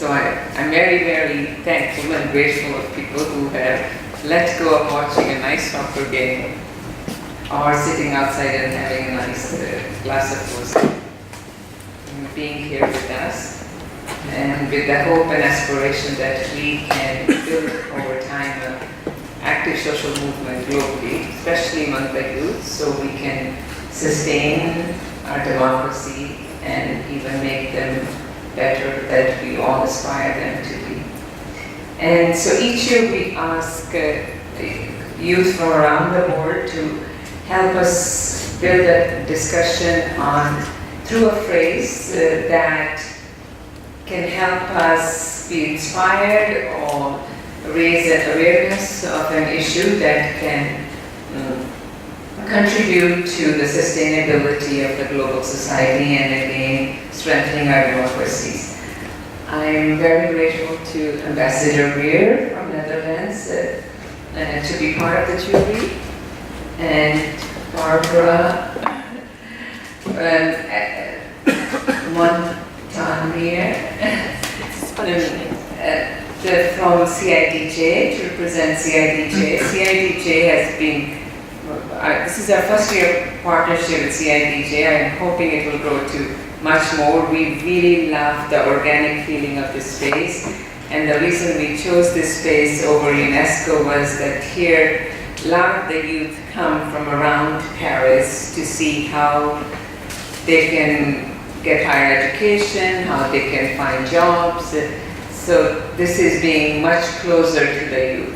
So I'm very, very thankful and grateful of people who have let go of watching a nice soccer game or sitting outside and having a nice glass of rosé, and being here with us, and with the hope and aspiration that we can build over time an active social movement globally, especially among the youth, so we can sustain our democracy and even make them better that we all aspire them to be. And so each year we ask youth from around the world to help us build a discussion through a phrase that can help us be inspired or raise an awareness of an issue that can contribute to the sustainability of the global society and again strengthening our democracies. I'm very grateful to Ambassador Veer from Netherlands to be part of the jury, and Barbara Muntaner from CIDJ to represent CIDJ. CIDJ has been this is our first year partnership with CIDJ. I'm hoping it will grow to much more. We really love the organic feeling of this space, and the reason we chose this space over UNESCO was that here a lot of the youth come from around Paris to see how they can get higher education, how they can find jobs. So this is being much closer to the youth.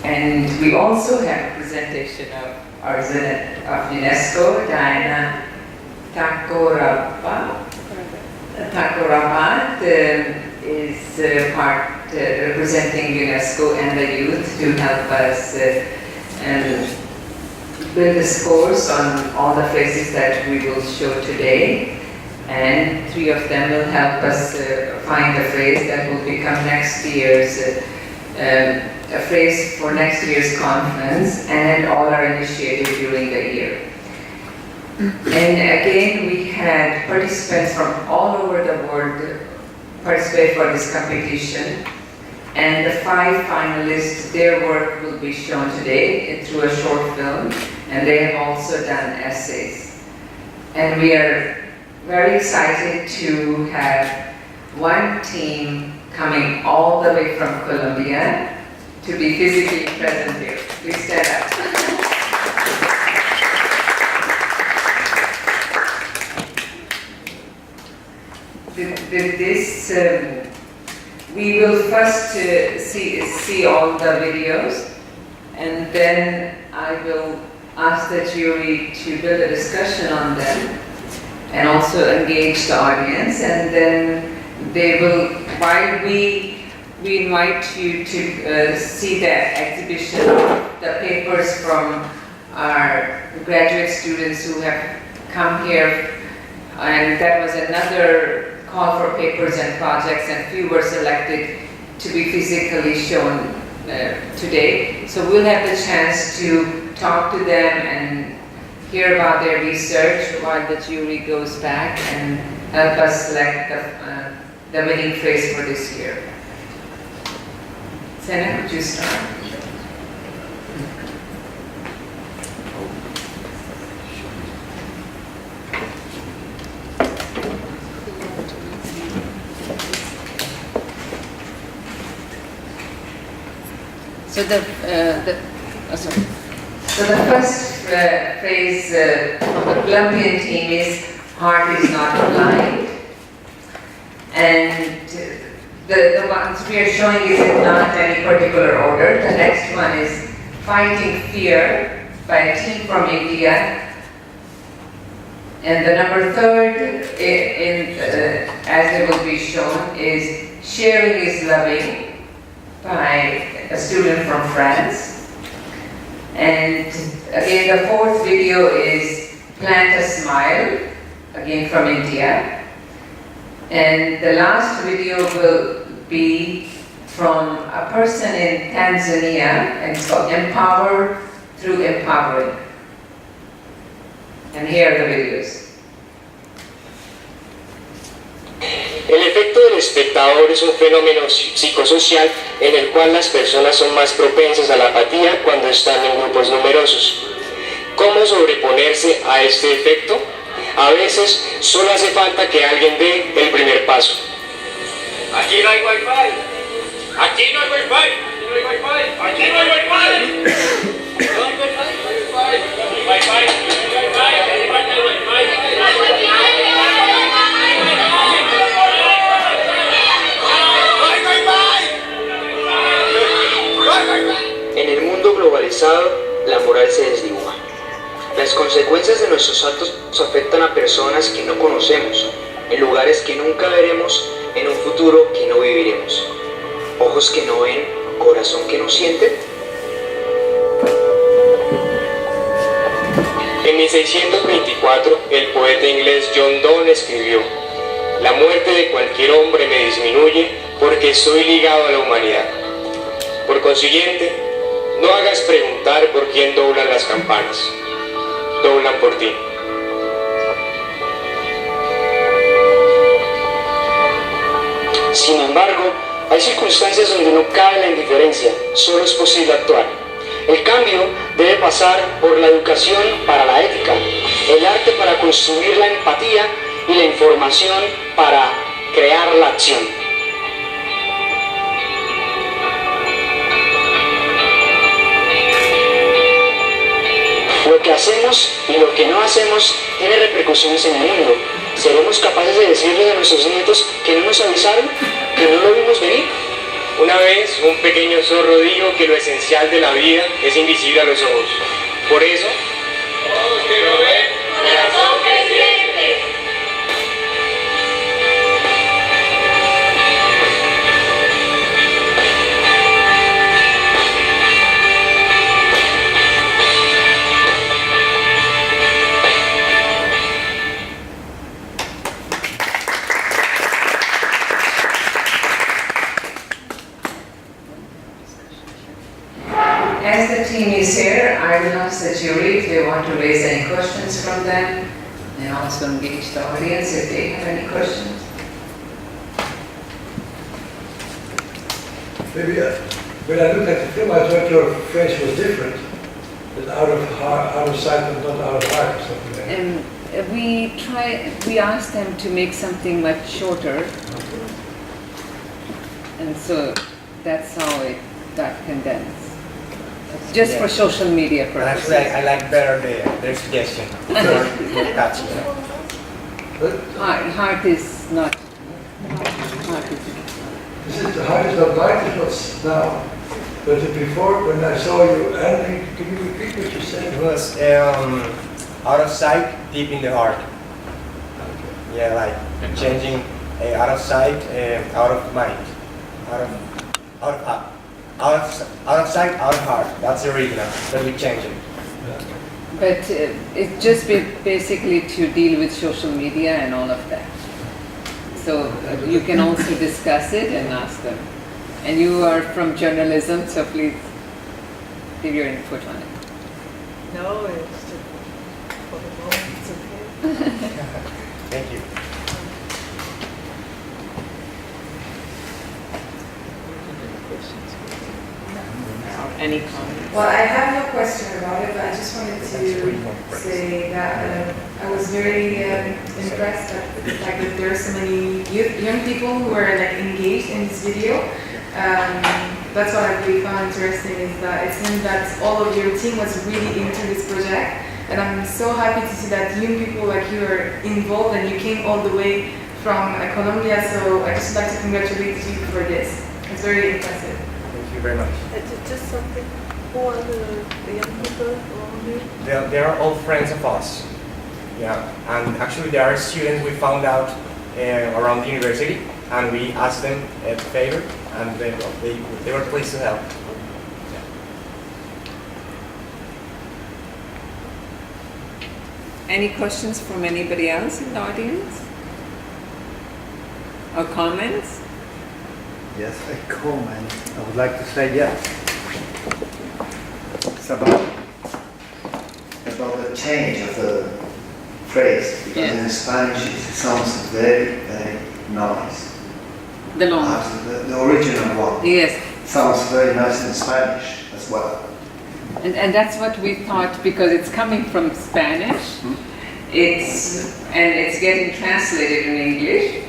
And we also have representation of our President of UNESCO, Diana Takorabet is representing UNESCO and the youth to help us build this course on all the phrases that we will show today. And three of them will help us find a phrase that will become next year's a phrase for next year's conference and all our initiatives during the year. And again, we had participants from all over the world participate for this competition. And the 5 finalists, their work will be shown today through a short film, and they have also done essays. And we are very excited to have one team coming all the way from Colombia to be physically present here. Please stand up. With this, we will first see all the videos, and then I will ask the jury to build a discussion on them and also engage the audience, and then they will, while we invite you to see the exhibition of the papers from our graduate students who have come here, and that was another call for papers and projects, and few were selected to be physically shown today. So we'll have the chance to talk to them and hear about their research while the jury goes back and help us select the winning phrase for this year. Senna, would you start? So the first phrase from the Colombian team is "Heart is not blind," and the ones we are showing is in not any particular order. The next one is "Fighting Fear" by a team from India, and the number 3rd, as it will be shown, is "Sharing is Loving" by a student from France. And again, the 4th video is "Plant a Smile," again from India. And the last video will be from a person in Tanzania, and it's called "Empower Through Empowering." And here are the videos. El efecto del espectador es un fenómeno psicosocial en el cual las personas son más propensas a la apatía cuando están en grupos numerosos. ¿Cómo sobreponerse a este efecto? A veces solo hace falta que alguien dé el primer paso. Aquí no hay wifi. Aquí no hay wifi. Aquí no hay wifi. No hay En el mundo globalizado, la moral se desdibuja. Las consecuencias de nuestros actos afectan a personas que no conocemos, en lugares que nunca veremos, en un futuro que no viviremos. Ojos que no ven, corazón que no siente. En 1624, el poeta inglés John Donne escribió: «La muerte de cualquier hombre me disminuye porque estoy ligado a la humanidad». Por consiguiente, no hagas preguntar por quién doblan las campanas. Doblan por ti. Sin embargo, hay circunstancias donde no cabe la indiferencia, solo es posible actuar. El cambio debe pasar por la educación para la ética, el arte para construir la empatía y la información para crear la acción. Lo que hacemos y lo que no hacemos tiene repercusiones en el mundo. ¿Seremos capaces de decirles a nuestros nietos que no nos avisaron, que no lo vimos venir? Una vez un pequeño zorro dijo que lo esencial de la vida es invisible a los ojos. Por eso, ojos que no ven, corazón que siente. As the team is here, I will ask the jury if they want to raise any questions from them, and also engage the audience if they have any questions. Maybe when I looked at the film, I thought your French was different. That out of sight and not out of heart or something like that. And we asked them to make something much shorter, and so that's how it got condensed. Just for social media purposes. Actually, I like better their suggestion. More catchy. Heart is not. The heart is not like it was now. But before, when I saw you, Andy, can you repeat what you said? It was out of sight, deep in the heart. Yeah, like changing out of sight, out of mind, out of sight, out of heart. That's the original. Then we change it. But it's just basically to deal with social media and all of that. So you can also discuss it and ask them. And you are from journalism, so please give your input on it. No, it's just, for the moment, it's okay. Thank you. Any comments? Well, I have no question about it, but I just wanted to say that I was very impressed at the fact that there are so many young people who are like engaged in this video. That's what I really found interesting, is that it seems that all of your team was really into this project, and I'm so happy to see that young people like you are involved and you came all the way from Colombia. So I just like to congratulate you for this. It's very impressive. Thank you very much. It's just something. Who are the young people around you? They are all friends of us. Yeah, and actually there are students we found out around the university, and we asked them a favor, and they were pleased to help. Yeah. Any questions from anybody else in the audience? Or comments? Yes, a comment. I would like to say yes. It's about the change of the phrase, because in Spanish it sounds very, very nice. The long. The original one. Yes. Sounds very nice in Spanish as well. And that's what we thought, because it's coming from Spanish. It's getting translated in English,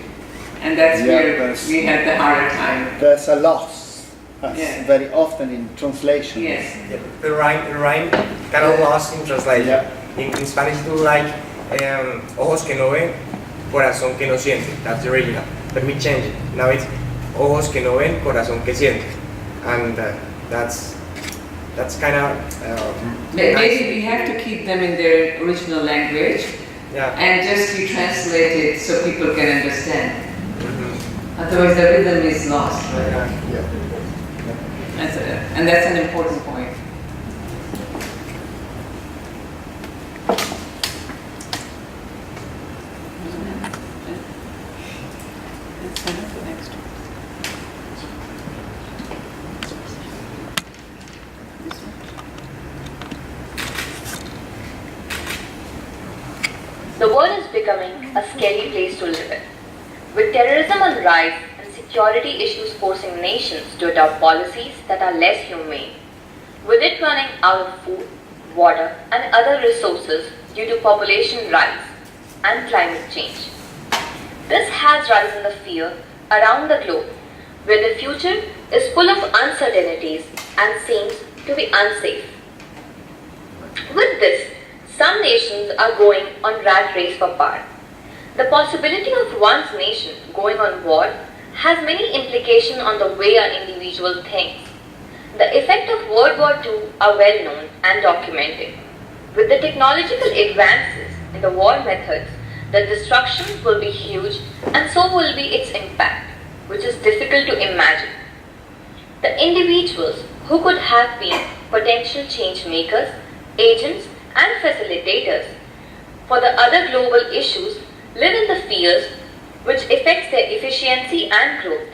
and that's where we had the harder time. There's a loss. Yeah. Very often in translation. Yes. Yeah, the rhyme kind of lost in translation. Yeah. In Spanish, it was like ojos que no ven, corazón que no siente. That's the original. But we changed it. Now it's ojos que no ven, corazón que siente, and that's kind of Maybe nice. we have to keep them in their original language Yeah. and just retranslate it so people can understand. Otherwise, the rhythm is lost. Right? Yeah. And that's an important point. Let's send it to the next one. This one. The world is becoming a scary place to live in. With terrorism on the rise and security issues forcing nations to adopt policies that are less humane, with it running out of food, water, and other resources due to population rise and climate change. This has risen the fear around the globe, where the future is full of uncertainties and seems to be unsafe. With this, some nations are going on rat race for power. The possibility of one's nation going on war has many implications on the way an individual thinks. The effects of World War II are well known and documented. With the technological advances in the war methods, the destruction will be huge, and so will be its impact, which is difficult to imagine. The individuals who could have been potential change makers, agents, and facilitators for the other global issues live in the fears which affects their efficiency and growth.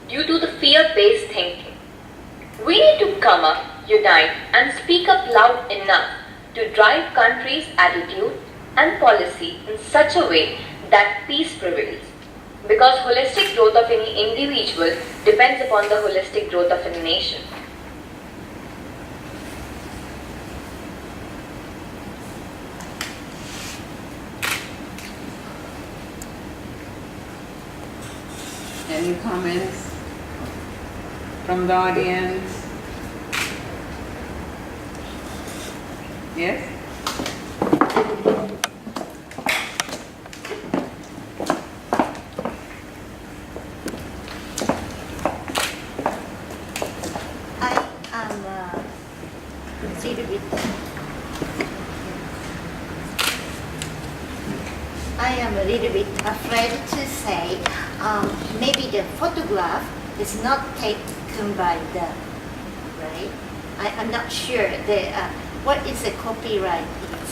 Due to the fear-based thinking, we need to come up, unite, and speak up loud enough to drive countries' attitude and policy in such a way that peace prevails. Because holistic growth of any individual depends upon the holistic growth of a nation. Any comments from the audience? Yes? I am a little bit afraid to say maybe the photograph is not taken by the, right? I'm not sure what is the copyright is.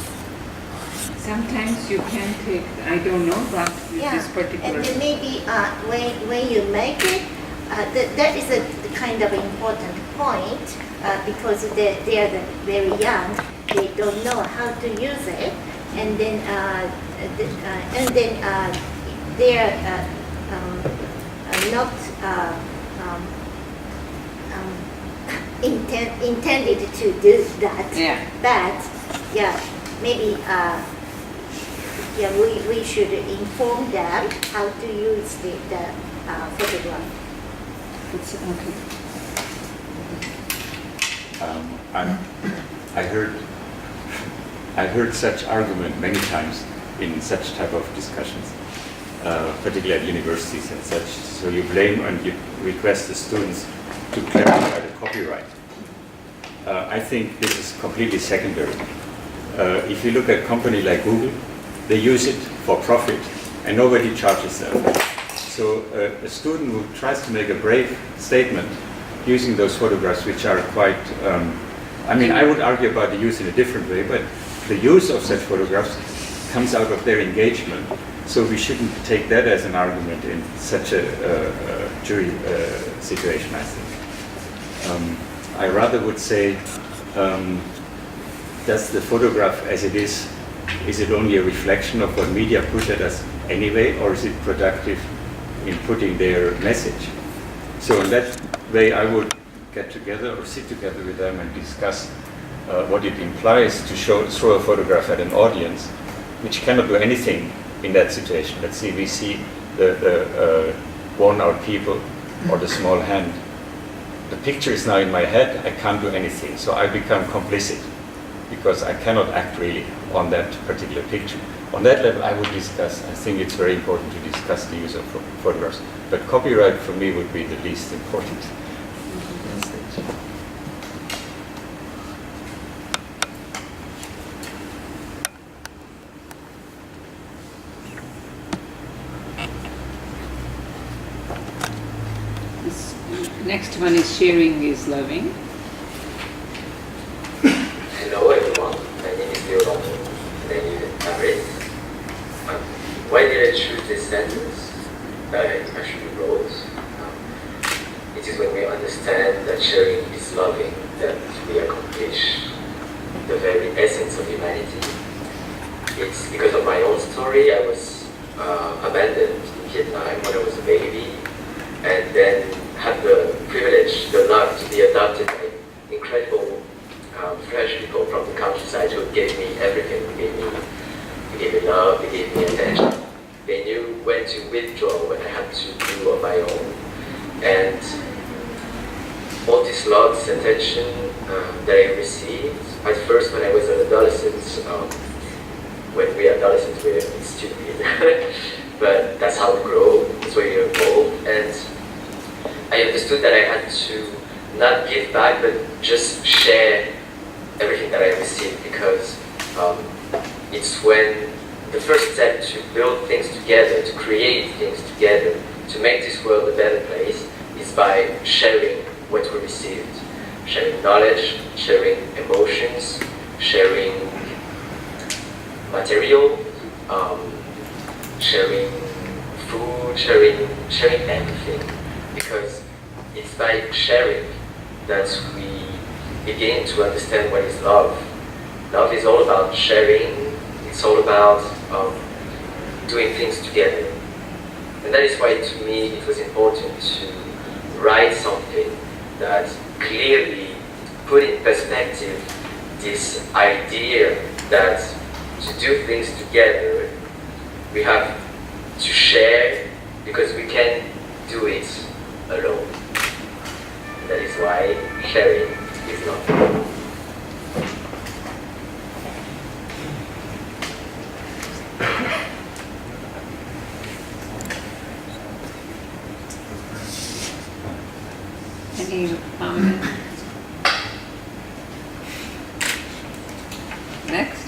Sometimes you can take, I don't know about this particular. And then maybe when you make it, that is a kind of important point because they are very young, they don't know how to use it, and then they are not intended to do that. Yeah. But maybe we should inform them how to use the photograph. It's okay. I heard such argument many times in such type of discussions, particularly at universities and such. So you blame and you request the students to clarify the copyright. I think this is completely secondary. If you look at a company like Google, they use it for profit and nobody charges them. So a student who tries to make a brave statement using those photographs, which are quite, I would argue about the use in a different way, but the use of such photographs comes out of their engagement. So we shouldn't take that as an argument in such a jury situation, I think. I rather would say, does the photograph as it is it only a reflection of what media put at us anyway, or is it productive in putting their message. So in that way, I would get together or sit together with them and discuss what it implies to throw a photograph at an audience, which cannot do anything in that situation. Let's see, we see the worn-out people or the small hand. The picture is now in my head, I can't do anything, so I become complicit because I cannot act really on that particular picture. On that level, I would discuss, I think it's very important to discuss the use of photographs, but copyright for me would be the least important. Next one is sharing is loving. Hello everyone, my name is Dhillon. My name is Marty. Why did I choose this sentence that I actually wrote? It is when we understand that sharing is loving that we accomplish the very essence of humanity. It's because of my own story. I was abandoned in Vietnam when I was a baby, and then had the privilege, the luck to be adopted by incredible French people from the countryside who gave me everything. They gave me love, they gave me attention. They knew when to withdraw, when I had to do on my own. And all this love, this attention that I received, at first when I was an adolescent, when we are adolescents, we're stupid. But that's how we grow, that's where you evolve. And I understood that I had to not give back, but just share everything that I received, because it's when the first step to build things together, to create things together, to make this world a better place, is by sharing what we received. Sharing knowledge, sharing emotions, sharing material, sharing food, sharing everything. Because it's by sharing that we begin to understand what is love. Love is all about sharing, it's all about doing things together. And that is why to me it was important to write something that clearly put in perspective this idea that to do things together, we have to share, because we can do it alone. And that is why sharing is love. Any comments? Next.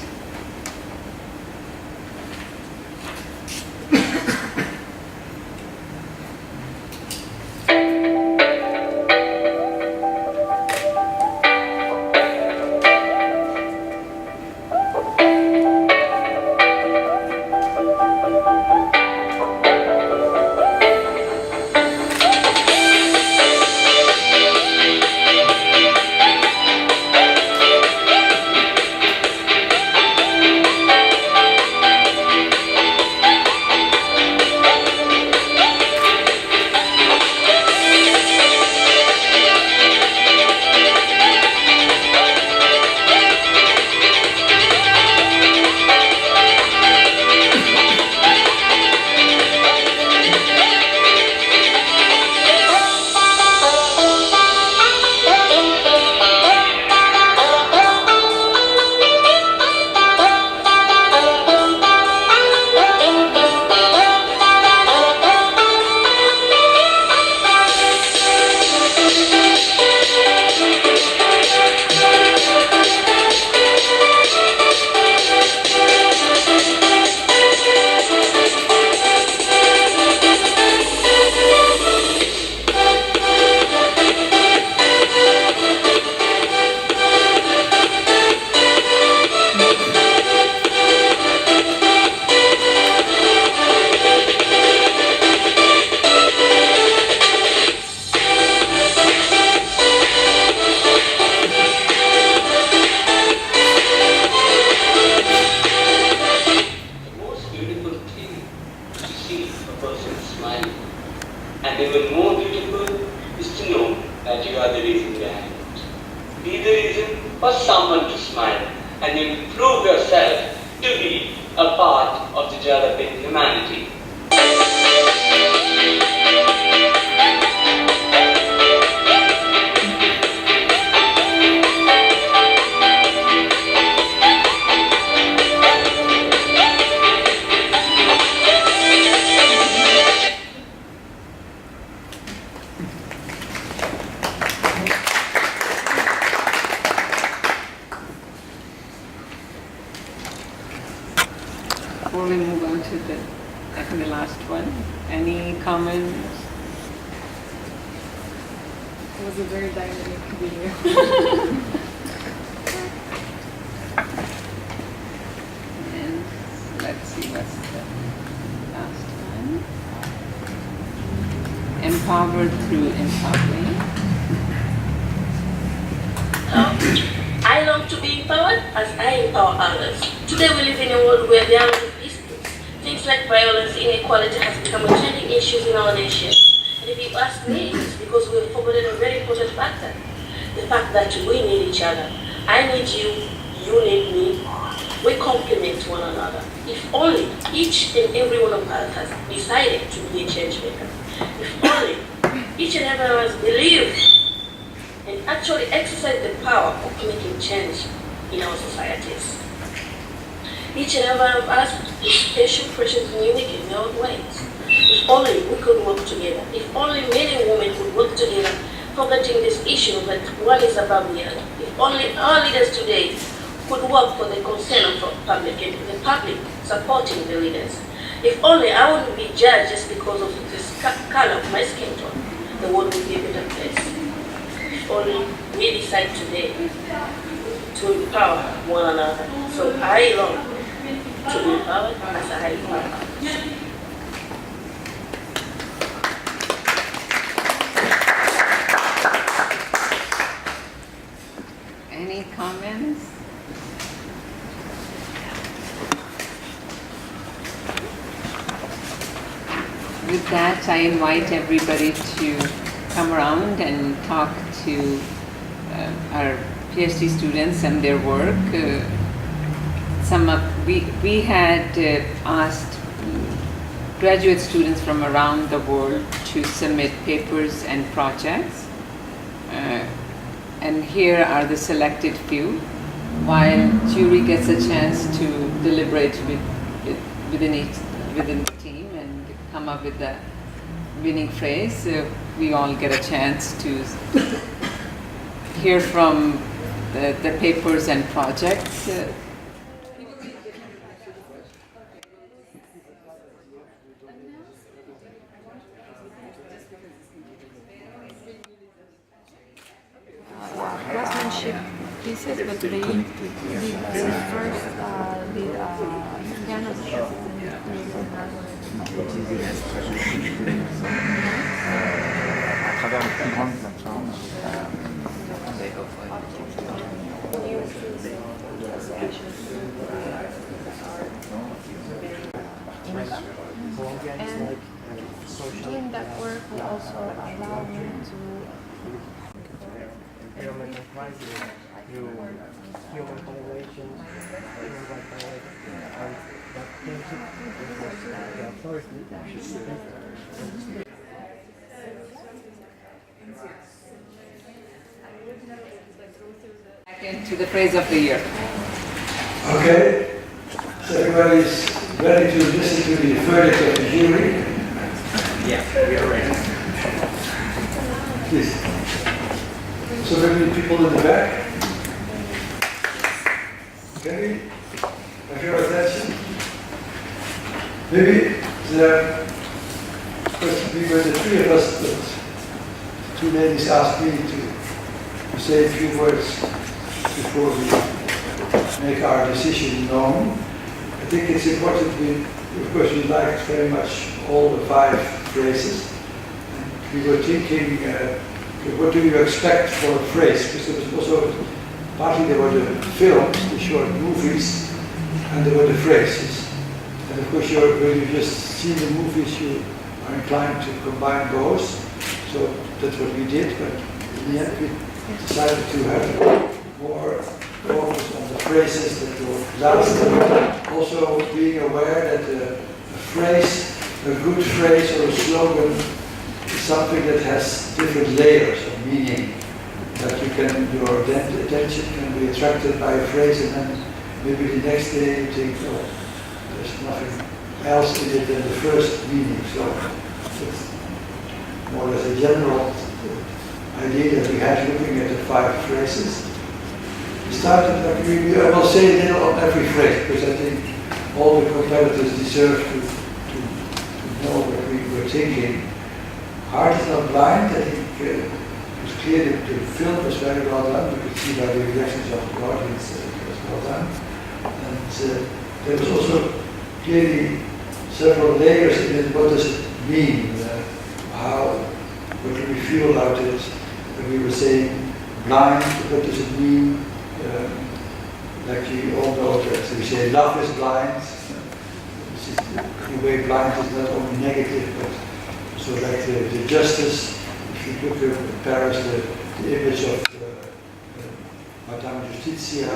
And even more beautiful is to know that you are the reason behind it. Be the reason for someone to smile and then prove yourself to be a part of the developing humanity. Before we move on to the last one, any comments? It was a very dynamic video. And let's see what's the last one. Empowered through empowering. I long to be empowered as I empower others. Today we live in a world where there are no disputes. Things like violence, inequality has become a trending issue in our nation. And if you ask me, it's because we have forgotten a very important factor. The fact that we need each other. I need you, you need me. We complement one another. If only each and every one of us has decided to be a change maker. If only each and every one of us believed and actually exercise the power of making change in our societies. Each and every one of us is special, precious, and unique in their own ways. If only we could work together, if only men and women could work together, forgetting this issue that one is above the other. If only our leaders today could work for the concern of the public and the public supporting the leaders. If only I wouldn't be judged just because of this color of my skin tone, the world would be a better place. Only we decide today to empower one another. So I long to be empowered as I empower others. Any comments? With that, I invite everybody to come around and talk to our PhD students and their work. We had asked graduate students from around the world to submit papers and projects, and here are the selected few, while jury gets a chance to deliberate within the team and come up with the winning phrase. We all get a chance to hear from the papers and projects. Craftsmanship pieces, but they did the first à travers les plus grandes plateformes. And doing that work will also allow me to environmental crisis, through human population, human rights violations, and that kinship with the authority should be. Back into the phrase of the year. Okay, so everybody's ready to listen to the verdict of the jury? Yeah, we are ready. Please. So many people in the back. Can we have your attention? Maybe we were the three of us, but two ladies asked me to say a few words before we make our decision known. I think it's important of course we liked very much all the 5 phrases. And we were thinking, what do you expect for a phrase? Because there was also, partly there were the films, the short movies, and there were the phrases. And of course, when you just see the movies, you are inclined to combine both. So that's what we did, but in the end we decided to have more focus on the phrases that will last, and also being aware that a phrase, a good phrase or a slogan is something that has different layers of meaning. That you can, your attention can be attracted by a phrase, and then maybe the next day you think, oh, there's nothing else in it than the first meaning. So it's more or less a general idea that we had looking at the 5 phrases. We started, I will say a little on every phrase, because I think all the competitors deserve to know what we were thinking. Heart is not blind. I think it was clear that the film was very well done. You could see by the reactions of the audience that it was well done. And there was also clearly several layers in it. What does it mean? What do we feel about it? When we were saying blind, what does it mean? Like you all know that we say love is blind. In a way, blind is not only negative, but so like the justice. If you look at Paris, the image of Madame Justitia,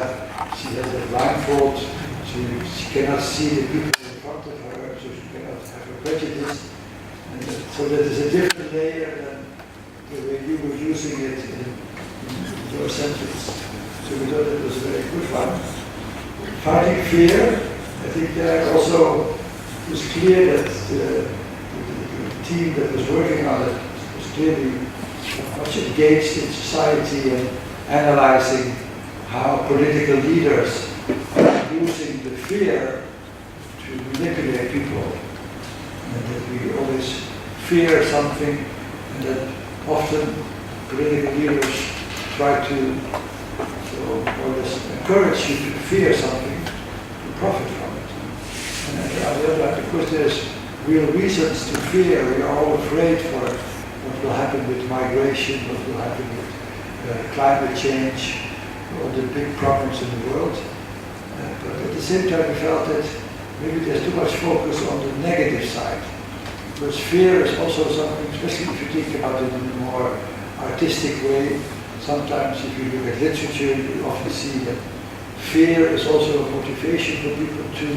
she has a blindfold, so she cannot see the people in front of her, so she cannot have a prejudice. And so that is a different layer than the way you were using it in your sentence. So we thought it was a very good one. Fighting fear, I think there also was clear that the team that was working on it was clearly much engaged in society and analyzing how political leaders are using the fear to manipulate people. And that we always fear something, and that often political leaders try to encourage you to fear something, to profit from it. And on the other hand, because there's real reasons to fear, we are all afraid for what will happen with migration, what will happen with climate change, all the big problems in the world. But at the same time, we felt that maybe there's too much focus on the negative side. Because fear is also something, especially if you think about it in a more artistic way. Sometimes if you look at literature, you often see that fear is also a motivation for people to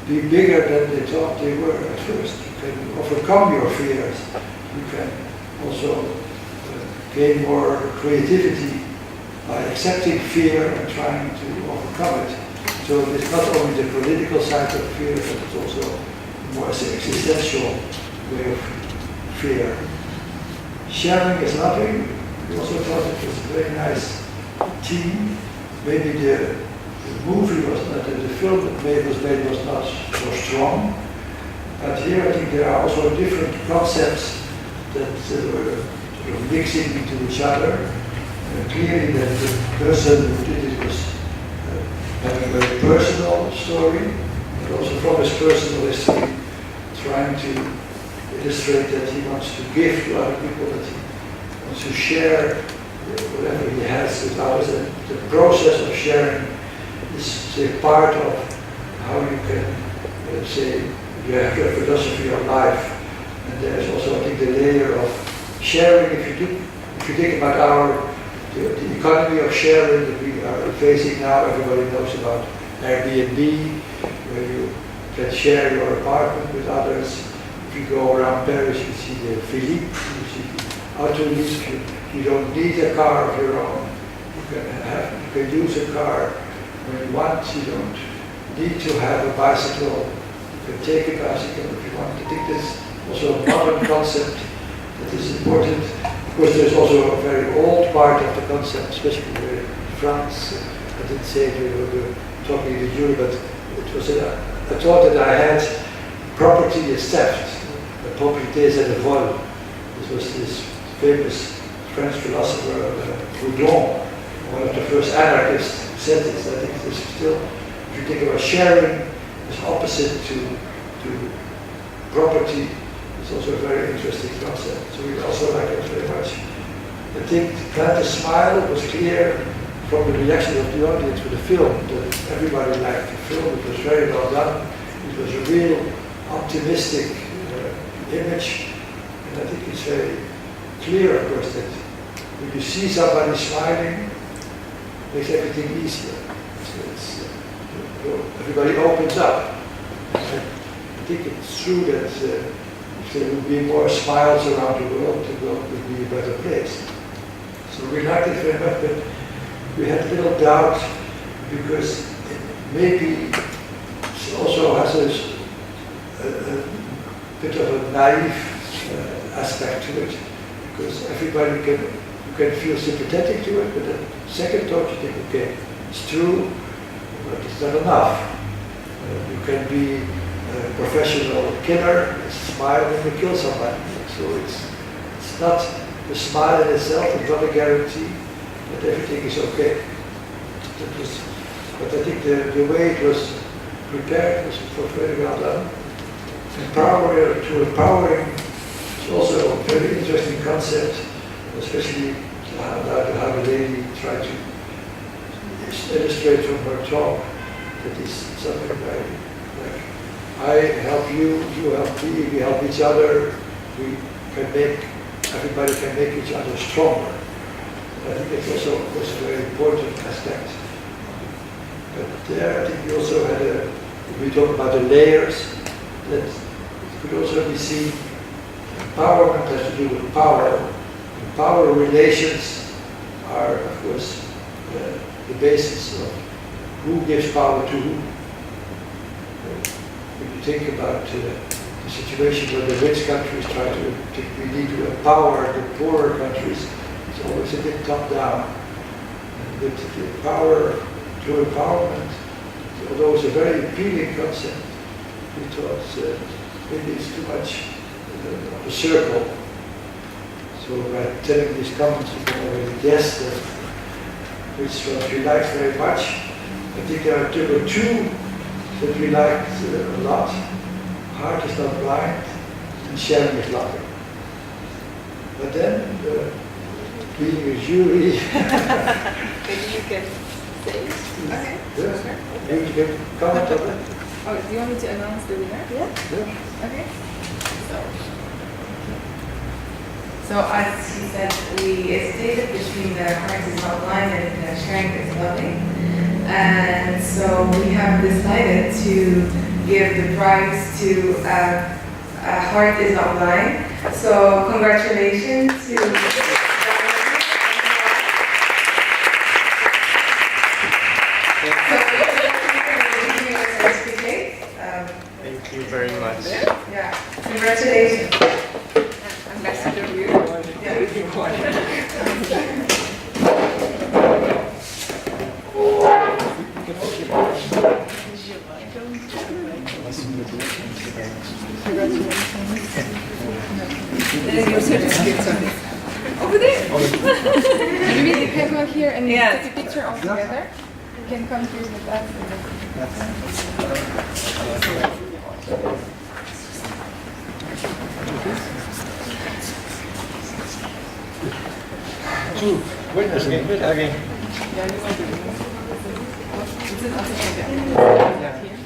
be bigger than they thought they were at first. You can overcome your fears. You can also gain more creativity by accepting fear and trying to overcome it. So it's not only the political side of fear, but it's also a more existential way of fear. Sharing is loving. We also thought it was a very nice team. Maybe the movie was not, the film that was not so strong. But here I think there are also different concepts that were sort of mixing into each other. Clearly that the person who did it was having a very personal story, but also from his personal history, trying to illustrate that he wants to give to other people, that he wants to share whatever he has with others. And the process of sharing is say, part of how you can say you have your philosophy of life. And there's also I think the layer of sharing. If you think about the economy of sharing that we are facing now, everybody knows about Airbnb, where you can share your apartment with others. If you go around Paris, you see the Philippe, you see the Autolus. You don't need a car of your own. You can use a car when you want. You don't need to have a bicycle. You can take a bicycle if you want. I think that's also a modern concept that is important. Of course, there's also a very old part of the concept, especially in France. I didn't say it, we were talking in the jury, but it was a thought that I had. Property is theft. The propriété c'est le vol. This was this famous French philosopher, Dhillon, one of the first anarchists, who said this. I think this is still, if you think about sharing, it's opposite to property. It's also a very interesting concept. So we also like it very much. I think Plant a Smile was clear from the reaction of the audience to the film that everybody liked the film. It was very well done. It was a real optimistic image, and I think it's very clear, of course, that when you see somebody smiling, it makes everything easier. So it's, everybody opens up. And I think it's true that if there would be more smiles around the world would be a better place. So we liked it very much, but we had little doubt because maybe it also has a bit of a naive aspect to it, because everybody can feel sympathetic to it, but the second thought you think, okay, it's true, but it's not enough. You can be a professional killer, smile when you kill somebody. So it's not, the smile in itself is not a guarantee that everything is okay. But I think the way it was prepared was very well done. Empowering is also a very interesting concept, especially how the lady tried to illustrate from her talk that is something like I help you, you help me, we help each other, everybody can make each other stronger. I think it's also a very important aspect. But there I think we also had we talked about the layers, that it could also be seen, empowerment has to do with power. And power relations are, of course, the basis of who gives power to who. When you think about the situation where the rich countries try we need to empower the poorer countries, it's always a bit top down. And with the power to empowerment, although it's a very appealing concept, we thought maybe it's too much of a circle. So by telling these comments, you can already guess that which ones we liked very much. I think there were two that we liked a lot. Heart is not blind, and sharing is loving. But then, being a jury, Maybe you can say it. Okay. Yeah. You can comment on that. Oh, do you want me to announce the winner? Yeah. Okay. So as he said, we stated between the heart is not blind and the sharing is loving. And so we have decided to give the prize to Heart is Not Blind. So congratulations to Thank you very much. Yeah, congratulations. Ambassador Veer. Your certificates on it. Over there. Maybe you can go here and take a picture all together. You can come here with us. Witness in the middle. Yeah, you want to do it. Is it also like that? Yeah.